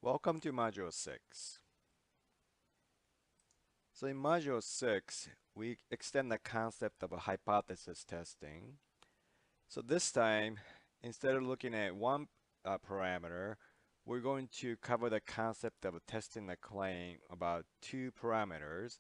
Welcome to Module 6. So in Module 6, we extend the concept of a hypothesis testing. So this time, instead of looking at one parameter, we're going to cover the concept of testing the claim about two parameters,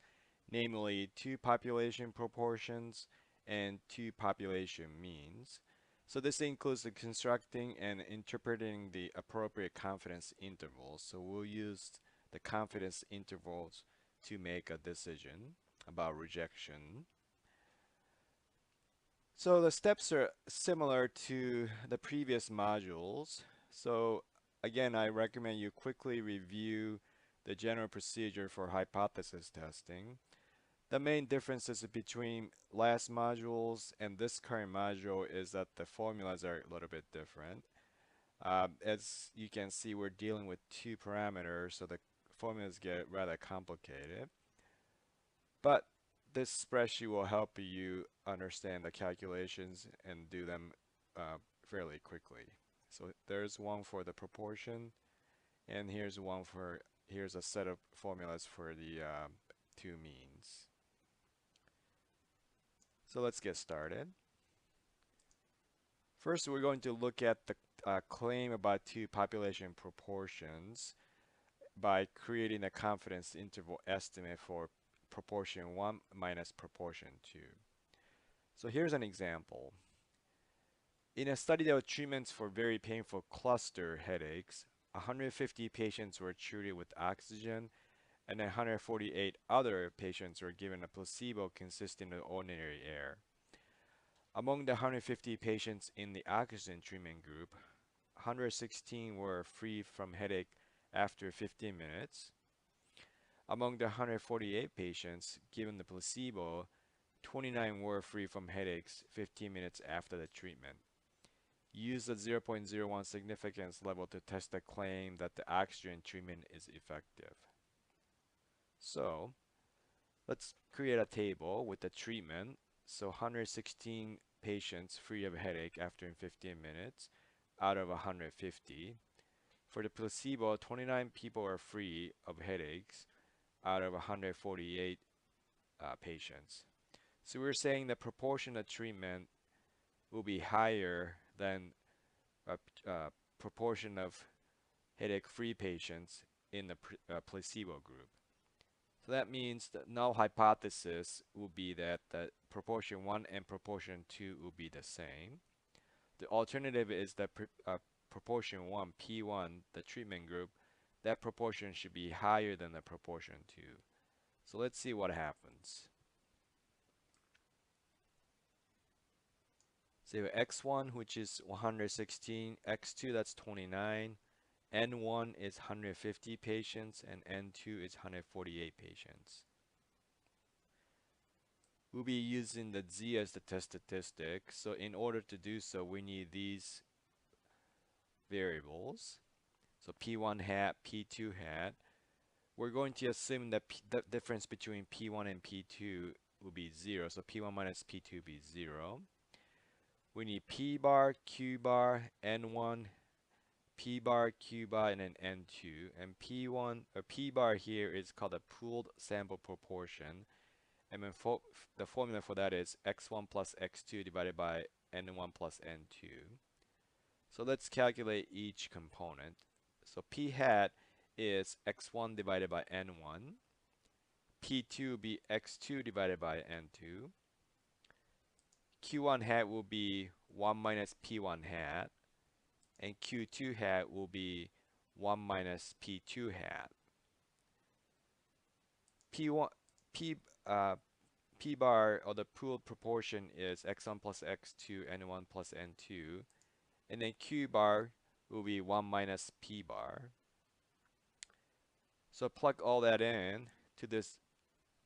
namely two population proportions and two population means. So this includes the constructing and interpreting the appropriate confidence intervals. So we'll use the confidence intervals to make a decision about rejection. So the steps are similar to the previous modules. So again, I recommend you quickly review the general procedure for hypothesis testing. The main differences between last modules and this current module is that the formulas are a little bit different. As you can see, we're dealing with two parameters, so the formulas get rather complicated. But this spreadsheet will help you understand the calculations and do them fairly quickly. So there's one for the proportion, and here's a set of formulas for the two means. So let's get started. First, we're going to look at the claim about two population proportions by creating a confidence interval estimate for proportion 1 minus proportion 2. So here's an example. In a study of treatments for very painful cluster headaches, 150 patients were treated with oxygen and 148 other patients were given a placebo consisting of ordinary air. Among the 150 patients in the oxygen treatment group, 116 were free from headache after 15 minutes. Among the 148 patients given the placebo, 29 were free from headaches 15 minutes after the treatment. Use the 0.01 significance level to test the claim that the oxygen treatment is effective. So let's create a table with the treatment. So 116 patients free of headache after 15 minutes out of 150. For the placebo, 29 people are free of headaches out of 148 patients. So we're saying the proportion of treatment will be higher than a proportion of headache-free patients in the placebo group. So that means the null hypothesis will be that the proportion 1 and proportion 2 will be the same. The alternative is that proportion 1, P1, the treatment group, that proportion should be higher than the proportion 2. So let's see what happens. So you have x1, which is 116, x2, that's 29, N1 is 150 patients, and N2 is 148 patients. We'll be using the Z as the test statistic. So in order to do so, we need these variables. So P1 hat, P2 hat. We're going to assume that the difference between P1 and P2 will be 0. So P1 minus P2 will be 0. We need P bar, Q bar, N1, P bar, Q bar, and then N2. And P1 or P bar here is called a pooled sample proportion. And then the formula for that is x1 plus x2 divided by n1 plus n2. So let's calculate each component. So P hat is x1 divided by n1. P2 will be x2 divided by n2. Q1 hat will be 1 minus P1 hat. And Q2 hat will be 1 minus P2 hat. P bar, or the pooled proportion, is x1 plus x2, n1 plus n2. And then Q bar will be 1 minus P bar. So plug all that in to this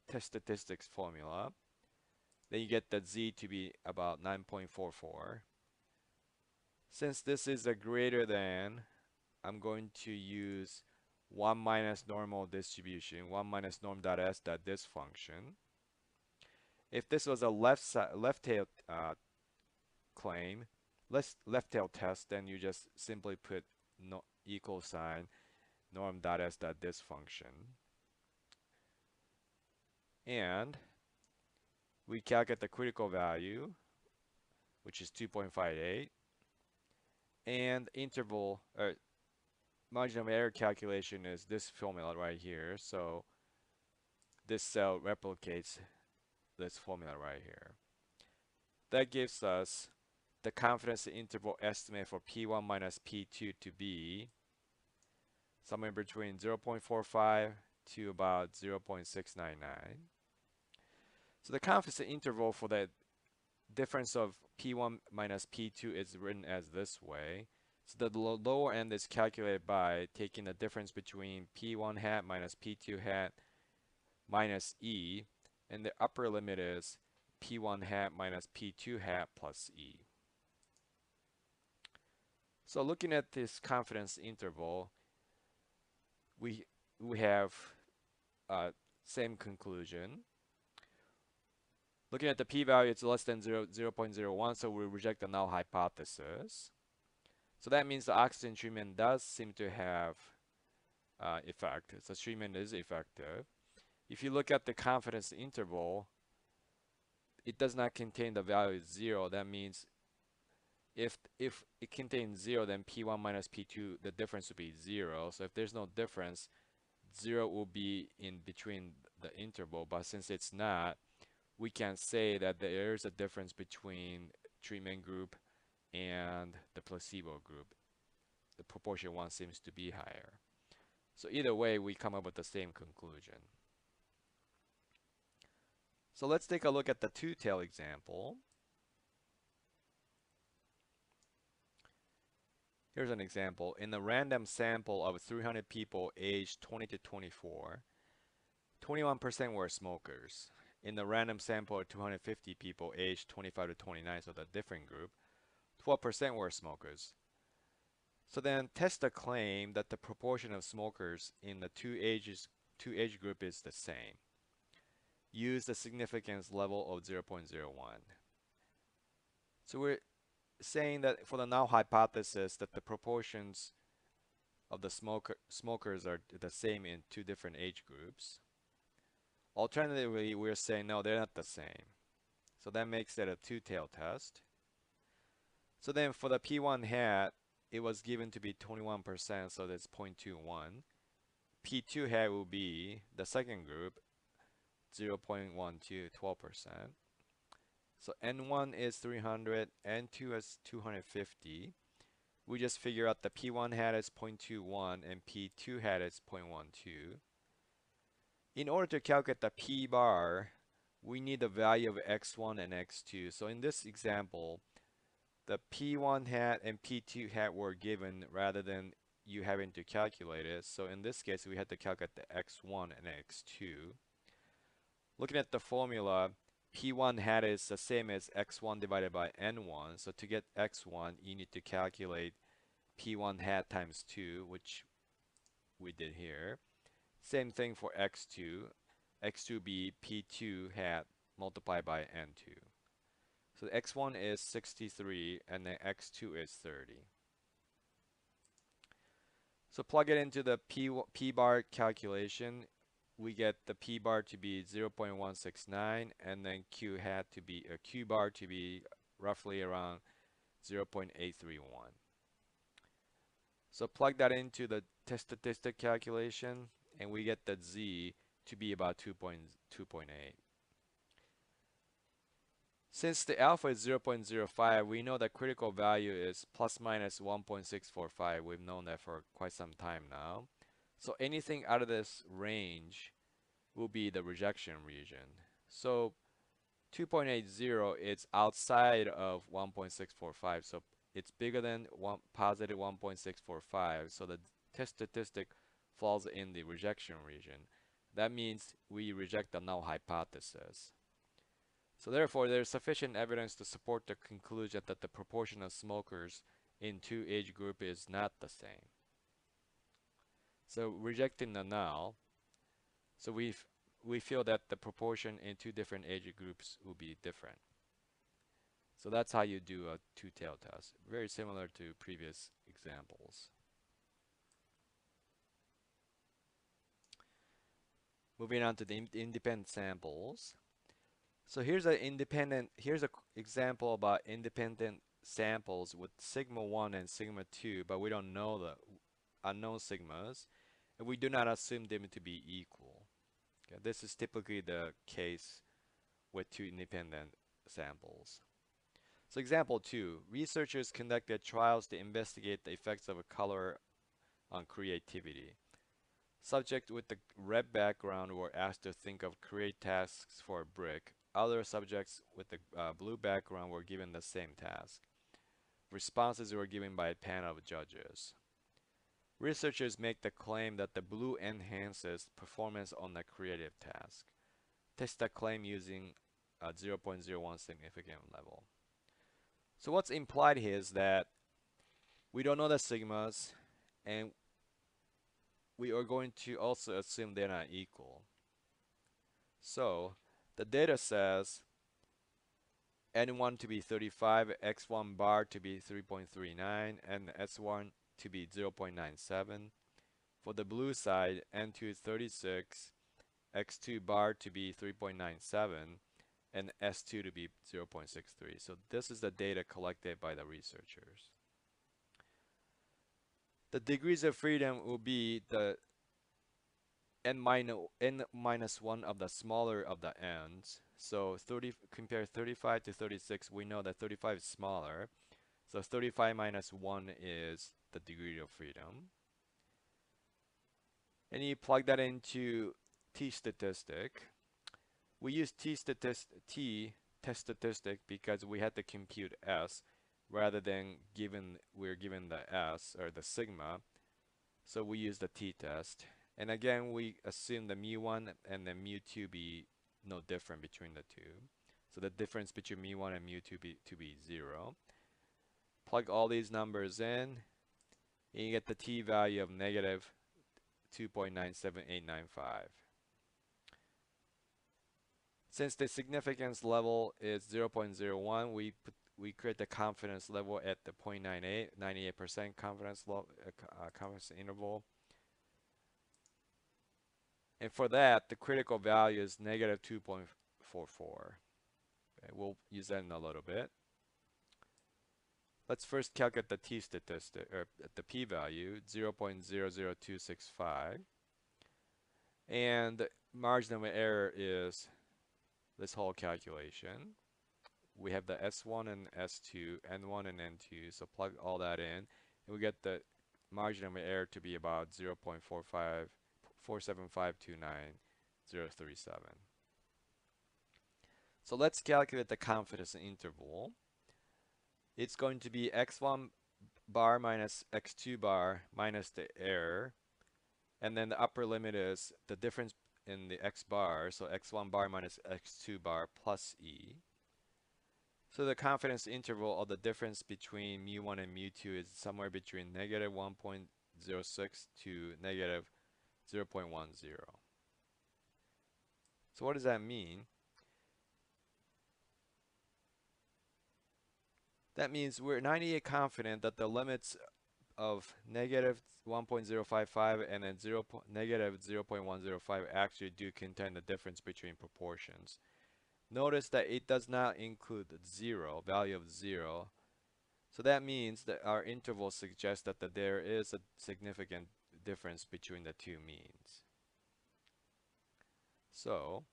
test statistics formula. Then you get the Z to be about 9.44. Since this is a greater than, I'm going to use 1 minus normal distribution, 1 minus norm.s.this function. If this was a left-tail claim, left-tail test, then you just simply put no equal sign norm.s.this function, and we calculate the critical value, which is 2.58, and interval margin of error calculation is this formula right here. So this cell replicates this formula right here. That gives us the confidence interval estimate for P1 minus P2 to be somewhere between 0.45 to about 0.699. So the confidence interval for the difference of P1 minus P2 is written as this way. So the lower end is calculated by taking the difference between P1 hat minus P2 hat minus E, and the upper limit is P1 hat minus P2 hat plus E. So looking at this confidence interval, we have same conclusion. Looking at the p-value, it's less than 0.01, so we reject the null hypothesis. So that means the oxygen treatment does seem to have effect. So treatment is effective. If you look at the confidence interval, it does not contain the value 0. That means if it contains 0, then P1 minus P2, the difference would be 0. So if there's no difference, 0 will be in between the interval. But since it's not, we can say that there is a difference between treatment group and the placebo group. The proportion 1 seems to be higher. So either way, we come up with the same conclusion. So let's take a look at the two-tail example. Here's an example. In a random sample of 300 people aged 20 to 24, 21% were smokers. In the random sample of 250 people aged 25 to 29, so the different group, 12% were smokers. So then test the claim that the proportion of smokers in the two age group is the same. Use the significance level of 0.01. So we're saying that for the null hypothesis that the proportions of the smokers are the same in two different age groups. Alternatively, we're saying no, they're not the same. So that makes it a two-tail test. So then for the P1 hat, it was given to be 21%, so that's 0.21. P2 hat will be the second group, 0.12, 12%. So N1 is 300, N2 is 250. We just figure out the P1 hat is 0.21 and P2 hat is 0.12. In order to calculate the P bar, we need the value of X1 and X2. So in this example, the P1 hat and P2 hat were given rather than you having to calculate it. So in this case, we had to calculate the X1 and X2. Looking at the formula, P1 hat is the same as X1 divided by N1. So to get X1, you need to calculate P1 hat times 2, which we did here. Same thing for X2. X2 be P2 hat multiplied by N2. So X1 is 63 and then X2 is 30. So plug it into the P bar calculation. We get the P bar to be 0.169 and then Q bar to be roughly around 0.831. So plug that into the statistic calculation and we get the Z to be about 2.8. Since the alpha is 0.05, we know that critical value is plus minus 1.645. We've known that for quite some time now. So anything out of this range will be the rejection region. So 2.80 is outside of 1.645. So it's bigger than positive 1.645. So the test statistic falls in the rejection region. That means we reject the null hypothesis. So therefore, there is sufficient evidence to support the conclusion that the proportion of smokers in two age group is not the same. So rejecting the null, so we feel that the proportion in two different age groups will be different. So that's how you do a two-tailed test, very similar to previous examples. Moving on to the independent samples. So here's an example about independent samples with sigma 1 and sigma 2, but we don't know the unknown sigmas, and we do not assume them to be equal. Okay, this is typically the case with two independent samples. So example 2, researchers conducted trials to investigate the effects of a color on creativity. Subjects with the red background were asked to think of create tasks for a brick. Other subjects with the blue background were given the same task. Responses were given by a panel of judges. Researchers make the claim that the blue enhances performance on the creative task. Test the claim using a 0.01 significance level. So what's implied here is that we don't know the sigmas, and we are going to also assume they're not equal. So the data says N1 to be 35, X1 bar to be 3.39, and S1 to be 0.97. For the blue side, N2 is 36, X2 bar to be 3.97, and S2 to be 0.63. So this is the data collected by the researchers. The degrees of freedom will be the n minus 1 of the smaller of the n's. So compare 35 to 36, we know that 35 is smaller. So 35 minus 1 is the degree of freedom. And you plug that into T-statistic. We use test statistic because we had to compute S rather than we're given the S or the sigma. So we use the t-test. And again, we assume the mu1 and the mu2 be no different between the two. So the difference between mu1 and mu2 to be 0. Plug all these numbers in, and you get the t-value of negative 2.97895. Since the significance level is 0.01, we create the confidence level at the 0.98, 98% confidence interval. And for that, the critical value is negative 2.44. Okay, we'll use that in a little bit. Let's first calculate the t-statistic, or the p-value, 0.00265. And the margin of error is this whole calculation. We have the S1 and S2, N1 and N2, so plug all that in, and we get the margin of error to be about 0.47529.037. So let's calculate the confidence interval. It's going to be x1 bar minus x2 bar minus the error, and then the upper limit is the difference in the x bar, so x1 bar minus x2 bar plus e. So the confidence interval of the difference between mu1 and mu2 is somewhere between negative 1.06 to negative 0.10. So what does that mean? That means we're 98 confident that the limits of negative 1.055 and then negative 0.105 actually do contain the difference between proportions. Notice that it does not include zero, value of 0. So that means that our interval suggests that there is a significant difference between the two means. So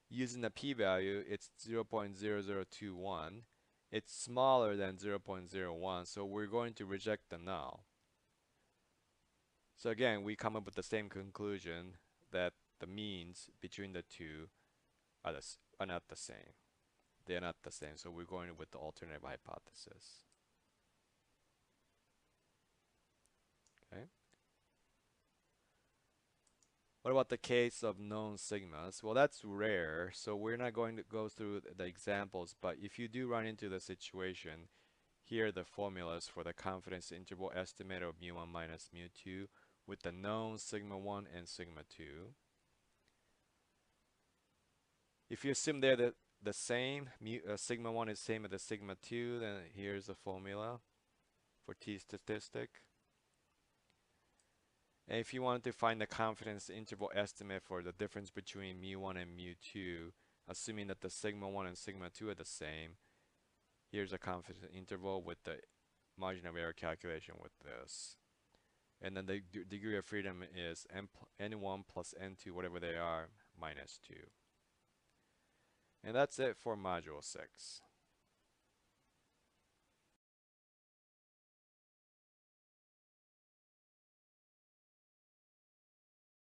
using the p-value, it's 0.0021. It's smaller than 0.01, so we're going to reject the null. So again, we come up with the same conclusion that the means between the two are not the same. They're not the same, so we're going with the alternative hypothesis. Okay. What about the case of known sigmas? Well, that's rare, so we're not going to go through the examples, but if you do run into the situation, here are the formulas for the confidence interval estimator of mu1 minus mu2 with the known sigma 1 and sigma 2. If you assume they're the same, sigma 1 is same as the sigma 2, then here's the formula for t-statistic. And if you wanted to find the confidence interval estimate for the difference between mu1 and mu2, assuming that the sigma 1 and sigma 2 are the same, here's a confidence interval with the margin of error calculation with this. And then the degree of freedom is n1 plus n2, whatever they are, minus 2. And that's it for Module 6.